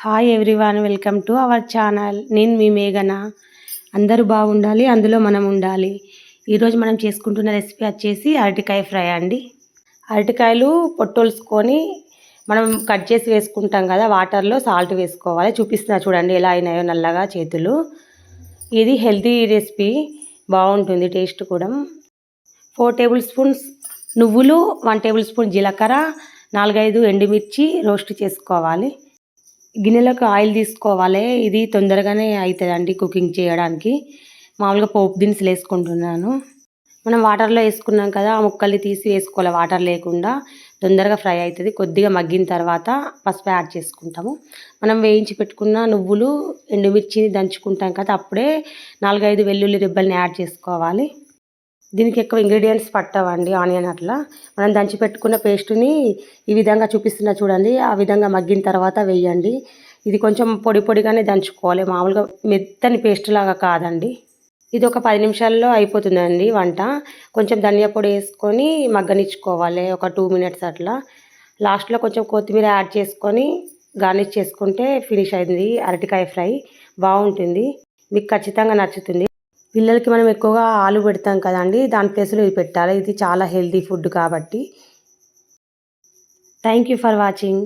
Hi everyone, welcome to our channel. నేను మీ మేఘన. అందరూ బాగుండాలి, అందులో మనం ఉండాలి. ఈరోజు మనం చేసుకుంటున్న రెసిపీ వచ్చేసి అరటికాయ ఫ్రై అండి. అరటికాయలు పొట్టొలుసుకొని మనం కట్ చేసి వేసుకుంటాం కదా, వాటర్లో సాల్ట్ వేసుకోవాలి. చూపిస్తున్నా చూడండి ఎలా అయినాయో నల్లగా చేతులు. ఇది హెల్తీ రెసిపీ, బాగుంటుంది టేస్ట్ కూడా. 4 టేబుల్ స్పూన్స్ నువ్వులు, 1 టేబుల్ స్పూన్ జీలకర్ర, 4-5 ఎండుమిర్చి రోస్ట్ చేసుకోవాలి. గిన్నెలోకి ఆయిల్ తీసుకోవాలి. ఇది తొందరగానే అవుతుందండి కుకింగ్ చేయడానికి. మామూలుగా పోపు దినుసులు వేసుకుంటున్నాను. మనం వాటర్లో వేసుకున్నాం కదా, ఆ ముక్కల్ని తీసి వేసుకోవాలి. వాటర్ లేకుండా తొందరగా ఫ్రై అవుతుంది. కొద్దిగా మగ్గిన తర్వాత పసుపు యాడ్ చేసుకుంటాము. మనం వేయించి పెట్టుకున్న నువ్వులు, ఎండుమిర్చిని దంచుకుంటాం కదా, అప్పుడే 4-5 వెల్లుల్లి రెబ్బల్ని యాడ్ చేసుకోవాలి. దీనికి ఎక్కువ ఇంగ్రీడియంట్స్ పట్టవండి, ఆనియన్ అట్లా. మనం దంచి పెట్టుకున్న పేస్టుని ఈ విధంగా చూపిస్తున్నా చూడండి, ఆ విధంగా మగ్గిన తర్వాత వేయండి. ఇది కొంచెం పొడి పొడిగానే దంచుకోవాలి, మామూలుగా మెత్తని పేస్ట్ లాగా కాదండి. ఇది ఒక 10 నిమిషాల్లో అయిపోతుందండి వంట. కొంచెం ధనియా పొడి వేసుకొని మగ్గనిచ్చుకోవాలి, ఒక 2 మినిట్స్ అట్లా. లాస్ట్లో కొంచెం కొత్తిమీర యాడ్ చేసుకొని గార్నిష్ చేసుకుంటే ఫినిష్ అయింది అరటికాయ ఫ్రై. బాగుంటుంది, మీకు ఖచ్చితంగా నచ్చుతుంది. పిల్లలకి మనం ఎక్కువగా ఆలు పెడతాం కదండి, దాని ప్లేస్లో ఇది పెట్టాలి. ఇది చాలా హెల్తీ ఫుడ్ కాబట్టి. Thank you for watching.